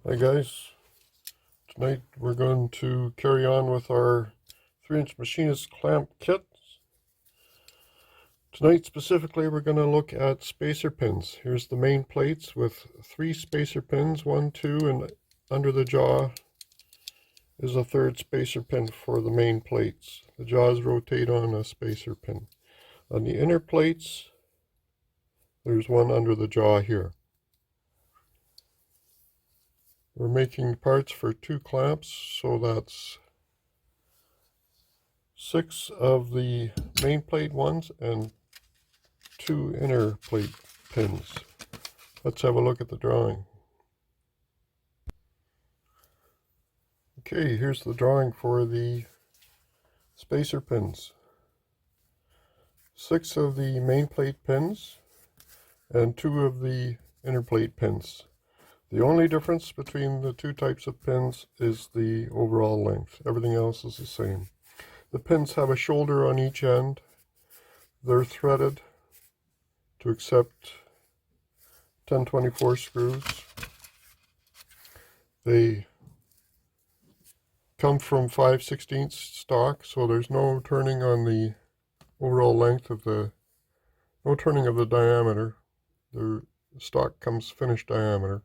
Hi guys, tonight we're going to carry on with our 3-inch Machinist Clamp Kits. Tonight specifically we're going to look at spacer pins. Here's the main plates with 3 spacer pins, 1, 2, and under the jaw is a 3rd spacer pin for the main plates. The jaws rotate on a spacer pin. On the inner plates there's one under the jaw here. We're making parts for 2 clamps, so that's 6 of the main plate ones and 2 inner plate pins. Let's have a look at the drawing. Okay, here's the drawing for the spacer pins. 6 of the main plate pins and 2 of the inner plate pins. The only difference between the 2 types of pins is the overall length. Everything else is the same. The pins have a shoulder on each end. They're threaded to accept 1024 screws. They come from 5/16 stock, so there's no turning on the overall length of no turning of the diameter. The stock comes finished diameter.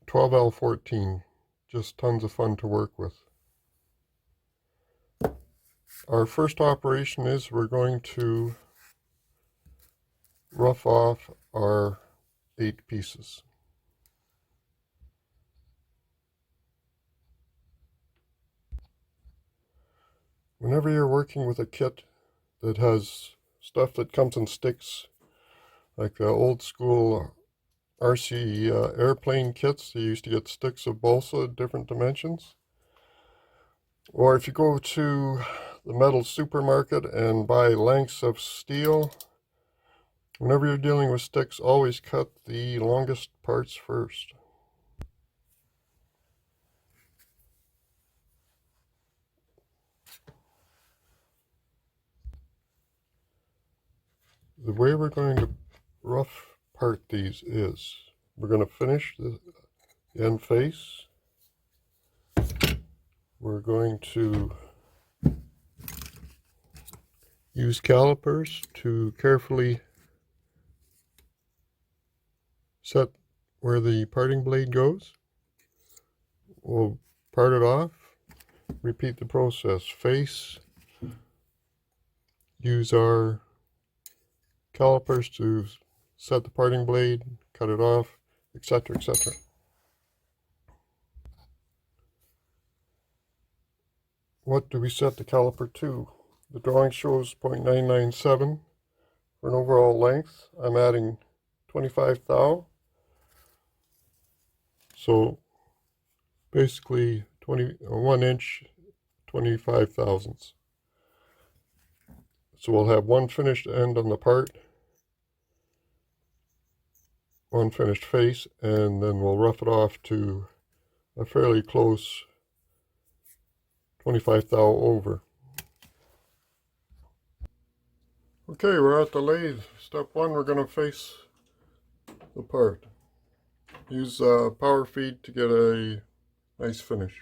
12L14, just tons of fun to work with. Our first operation is we're going to rough off our 8 pieces. Whenever you're working with a kit that has stuff that comes in sticks, like the old school RC airplane kits, you used to get sticks of balsa, different dimensions. Or if you go to the metal supermarket and buy lengths of steel, whenever you're dealing with sticks, always cut the longest parts first. The way we're going to rough part these is we're going to finish the end face. We're going to use calipers to carefully set where the parting blade goes. We'll part it off, repeat the process. Face, use our calipers to set the parting blade, cut it off, etc., etc. What do we set the caliper to? The drawing shows 0.997 for an overall length. I'm adding 25 thou. So basically 1 inch, 25 thousandths. So we'll have one finished end on the part, one finished face, and then we'll rough it off to a fairly close 25 thou over. Okay, we're at the lathe. Step 1, we're going to face the part. Use power feed to get a nice finish.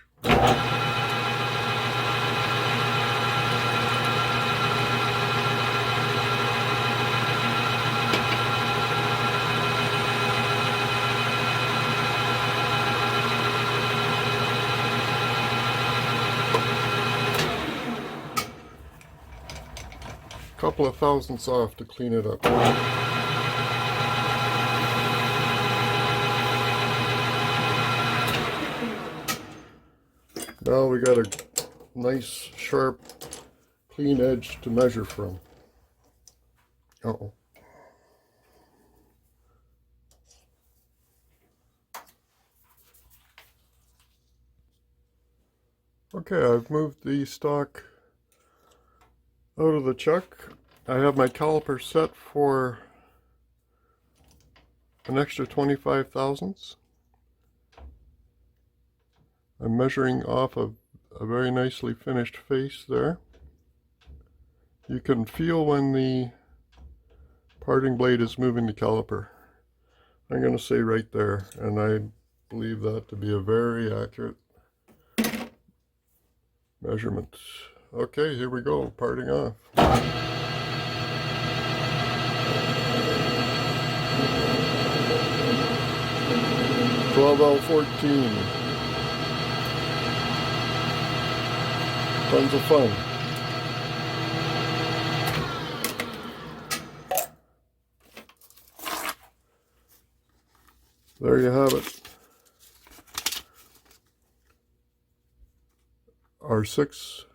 Couple of thousandths off to clean it up. Now we got a nice, sharp, clean edge to measure from. Uh-oh. Okay, I've moved the stock out of the chuck. I have my caliper set for an extra 25 thousandths. I'm measuring off of a very nicely finished face there. You can feel when the parting blade is moving the caliper. I'm going to say right there, and I believe that to be a very accurate measurement. Okay, here we go, parting off. 12L14. Tons of fun. There you have it. Our 6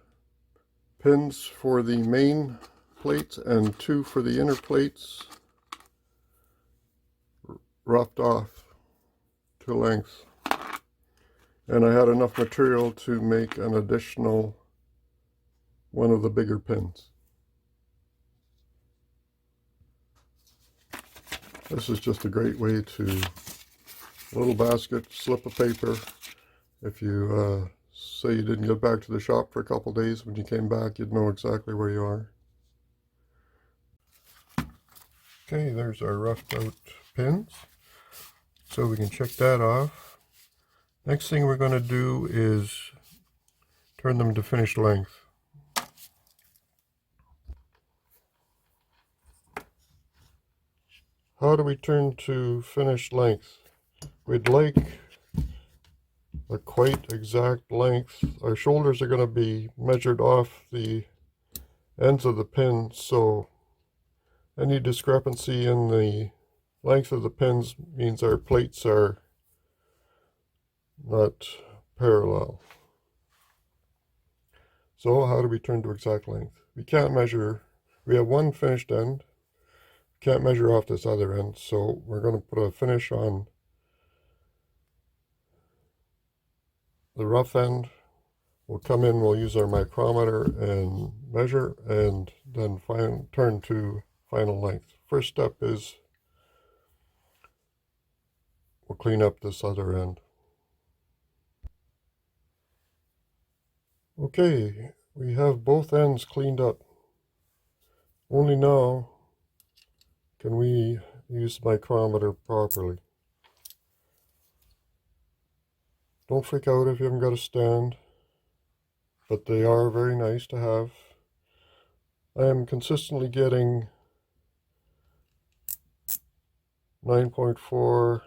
pins for the main plates and 2 for the inner plates, roughed off to length. And I had enough material to make an additional one of the bigger pins. This is just a great way to, little basket, slip of paper. If you say you didn't get back to the shop for a couple days, when you came back you'd know exactly where you are. Okay, there's our roughed out pins. So we can check that off. Next thing we're going to do is turn them to finished length. How do we turn to finished length? We'd like a quite exact length. Our shoulders are going to be measured off the ends of the pin, so any discrepancy in the length of the pins means our plates are not parallel. So how do we turn to exact length? We can't measure, we have one finished end, can't measure off this other end, so we're going to put a finish on the rough end. We'll come in, we'll use our micrometer and measure, and then turn to final length. First step is we'll clean up this other end. Okay, we have both ends cleaned up. Only now can we use the micrometer properly. Don't freak out if you haven't got a stand, but they are very nice to have. I am consistently getting 9.4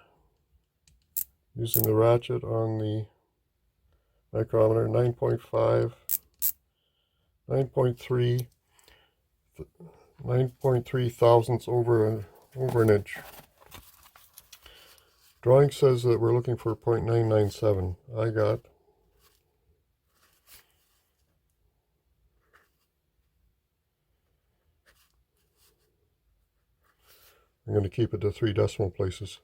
using the ratchet on the micrometer, 9.5, 9.3, 9.3 thousandths over an inch. Drawing says that we're looking for 0.997. I'm going to keep it to 3 decimal places.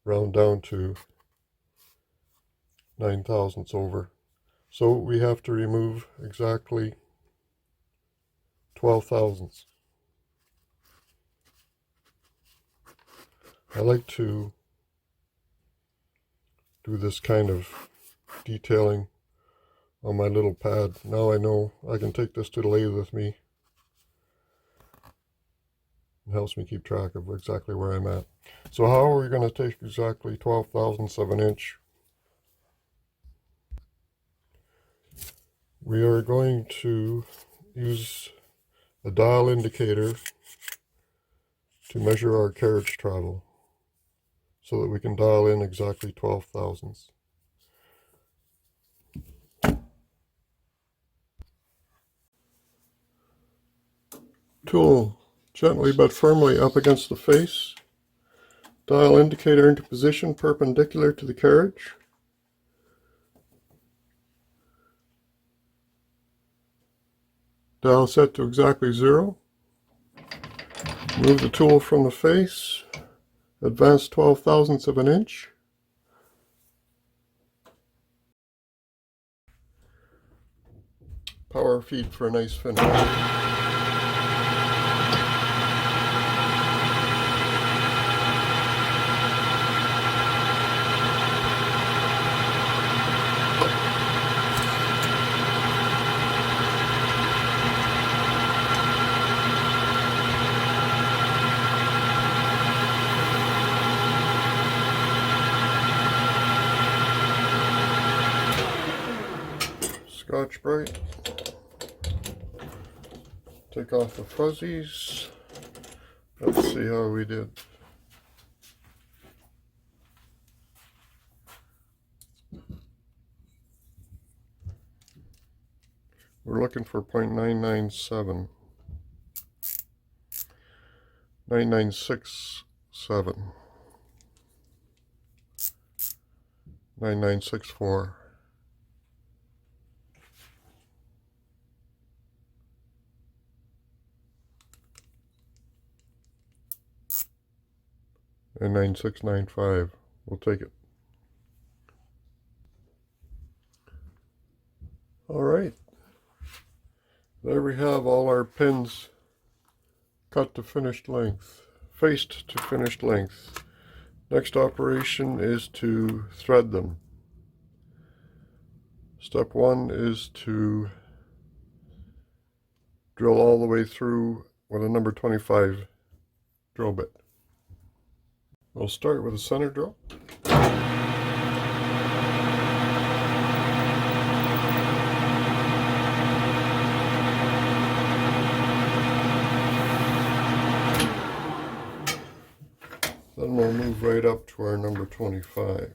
Round down to 9 thousandths over. So we have to remove exactly 12 thousandths. I like to do this kind of detailing on my little pad. Now I know I can take this to the lathe with me. It helps me keep track of exactly where I'm at. So how are we going to take exactly 12 thousandths of an inch? We are going to use a dial indicator to measure our carriage travel so that we can dial in exactly 12 thousandths. Tool gently but firmly up against the face. Dial indicator into position perpendicular to the carriage. Dial set to exactly 0. Move the tool from the face. Advance 12 thousandths of an inch. Power feed for a nice finish. Scotch-Brite. Take off the fuzzies. Let's see how we did. We're looking for 0.997. 9967. 9964. And 9695. We'll take it. All right. There we have all our pins cut to finished length, faced to finished length. Next operation is to thread them. Step one is to drill all the way through with a number 25 drill bit. We'll start with a center drill. Then we'll move right up to our number 25.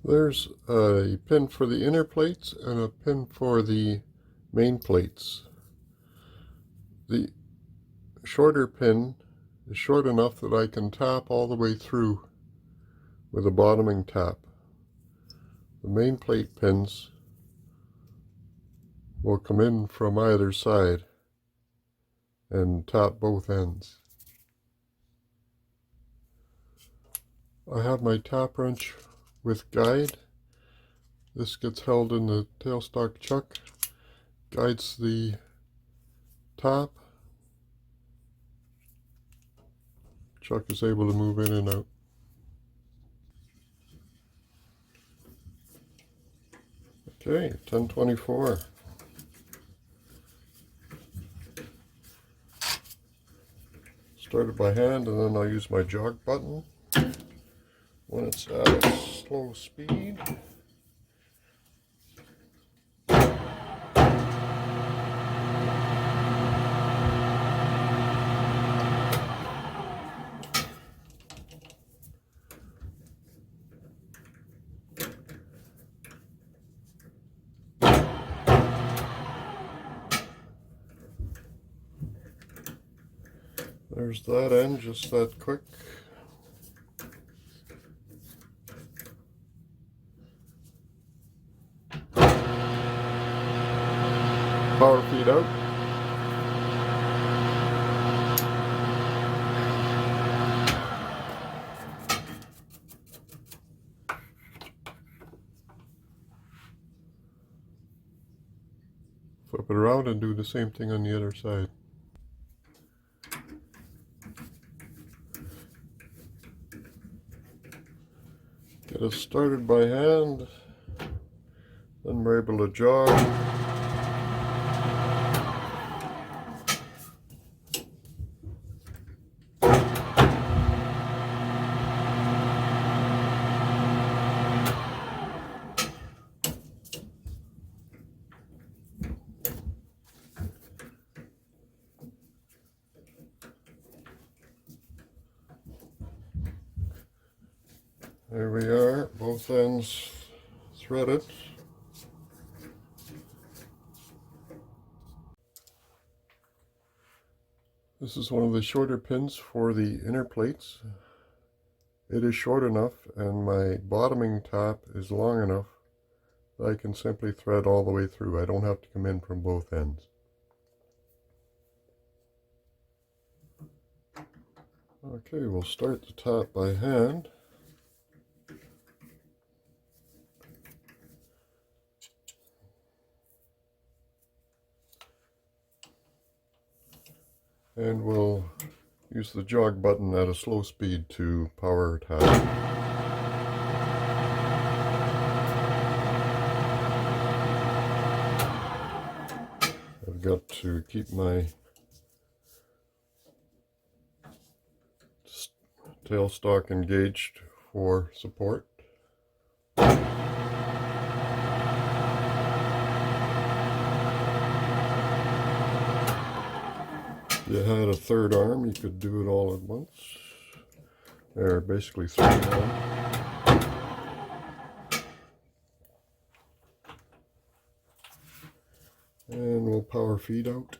There's a pin for the inner plates and a pin for the main plates. The shorter pin is short enough that I can tap all the way through with a bottoming tap. The main plate pins will come in from either side and tap both ends. I have my tap wrench with guide. This gets held in the tailstock chuck, guides the tap. Chuck is able to move in and out. Okay, 1024. Started by hand, and then I'll use my jog button when it's at a slow speed. There's that end, just that quick. Power feed out. Flip it around and do the same thing on the other side. Get us started by hand, then we're able to jog. There we are, both ends threaded. This is one of the shorter pins for the inner plates. It is short enough and my bottoming tap is long enough that I can simply thread all the way through. I don't have to come in from both ends. Okay, we'll start the tap by hand. And we'll use the jog button at a slow speed to power tap. I've got to keep my tailstock engaged for support. If you had a third arm, you could do it all at once. There are basically three now. And we'll power feed out.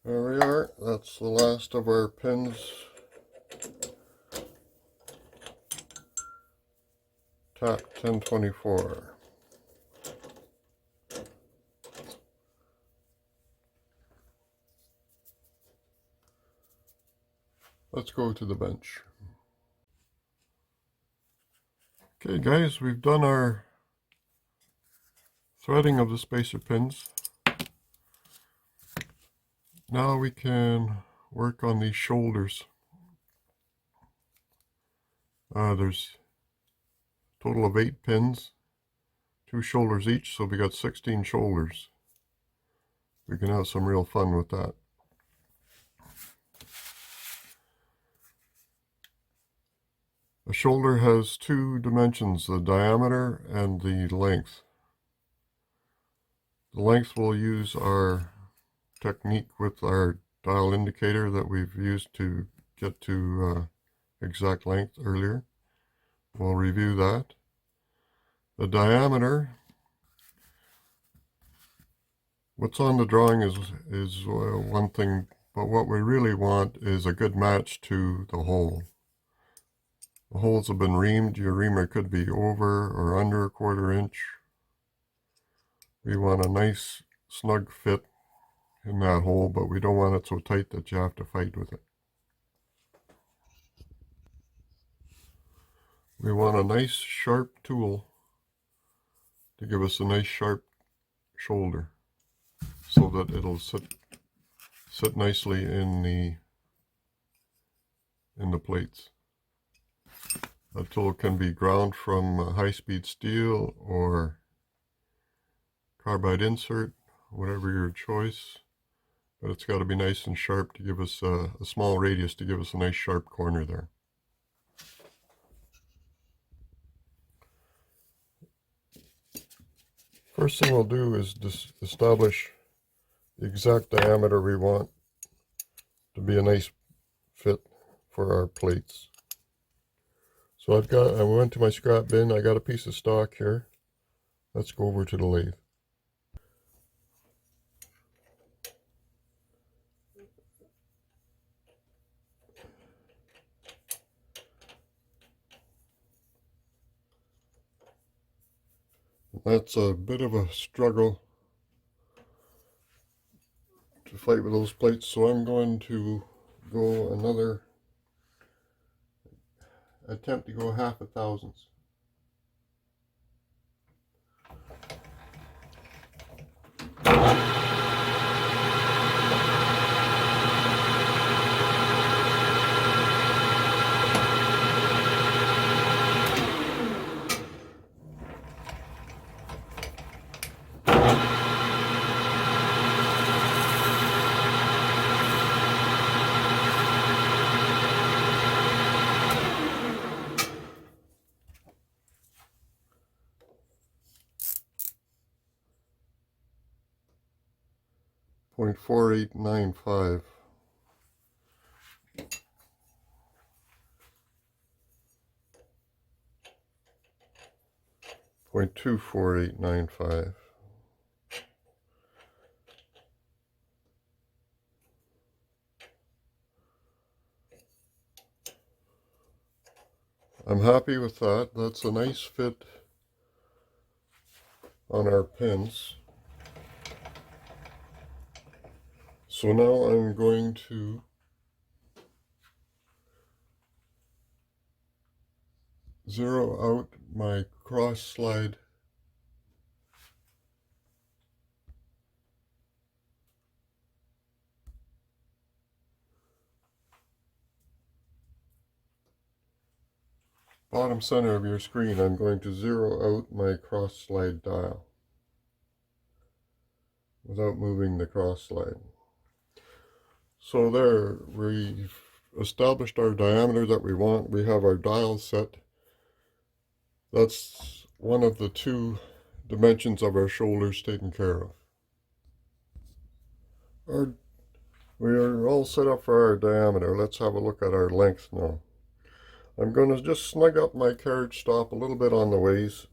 There we are, that's the last of our pins. Tap 1024. Let's go to the bench. Okay guys, we've done our threading of the spacer pins. Now we can work on these shoulders. There's a total of 8 pins, 2 shoulders each, so we got 16 shoulders. We can have some real fun with that. A shoulder has 2 dimensions, the diameter and the length. The length we'll use our technique with our dial indicator that we've used to get to exact length earlier. We'll review that. The diameter, what's on the drawing is one thing, but what we really want is a good match to the hole. The holes have been reamed. Your reamer could be over or under 1/4 inch. We want a nice snug fit in that hole, but we don't want it so tight that you have to fight with it. We want a nice sharp tool to give us a nice sharp shoulder so that it'll sit nicely in the plates. That tool can be ground from high-speed steel or carbide insert, whatever your choice. But it's got to be nice and sharp to give us a small radius to give us a nice sharp corner there. First thing we'll do is establish the exact diameter we want to be a nice fit for our plates. So I went to my scrap bin, I got a piece of stock here. Let's go over to the lathe. That's a bit of a struggle to fight with those plates, so I'm going to go attempt to go 1/2 thousandths. 0.4895. .24895. I'm happy with that. That's a nice fit on our pins. So now I'm going to zero out my cross slide bottom center of your screen. I'm going to zero out my cross slide dial without moving the cross slide. So there, we've established our diameter that we want. We have our dial set. That's one of the two dimensions of our shoulders taken care of. We are all set up for our diameter. Let's have a look at our length now. I'm going to just snug up my carriage stop a little bit on the ways.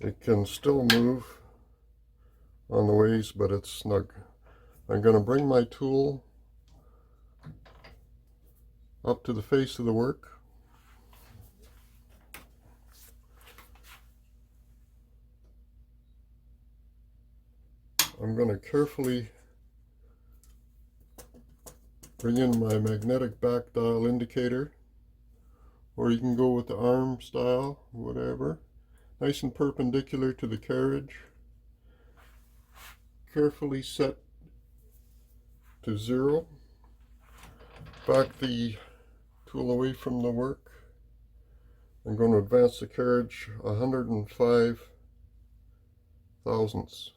It can still move on the ways, but it's snug. I'm going to bring my tool up to the face of the work. I'm going to carefully bring in my magnetic back dial indicator, or you can go with the arm style, whatever. Nice and perpendicular to the carriage. Carefully set to 0. Back the tool away from the work. I'm going to advance the carriage 105 thousandths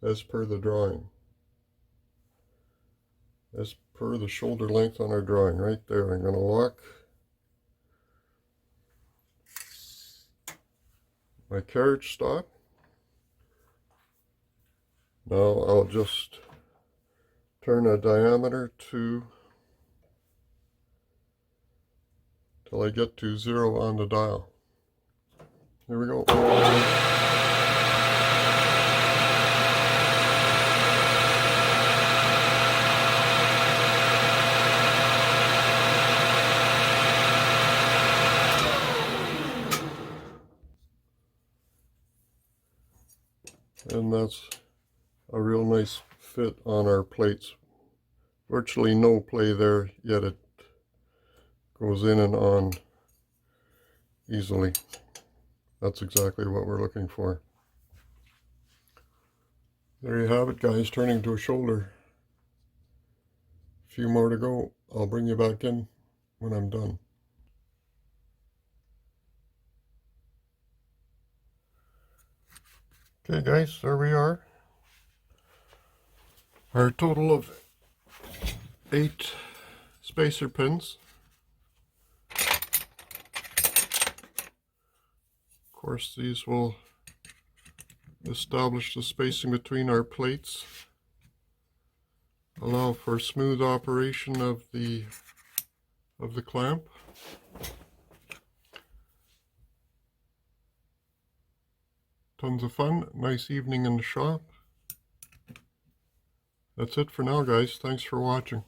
as per the drawing. As per the shoulder length on our drawing right there. I'm going to lock my carriage stop. Now I'll just turn a diameter till I get to 0 on the dial. Here we go. And that's a real nice fit on our plates. Virtually no play there, yet it goes in and on easily. That's exactly what we're looking for. There you have it, guys, turning to a shoulder. A few more to go. I'll bring you back in when I'm done. Okay guys, there we are. Our total of 8 spacer pins. Of course, these will establish the spacing between our plates, allow for smooth operation of the clamp. Tons of fun. Nice evening in the shop. That's it for now, guys. Thanks for watching.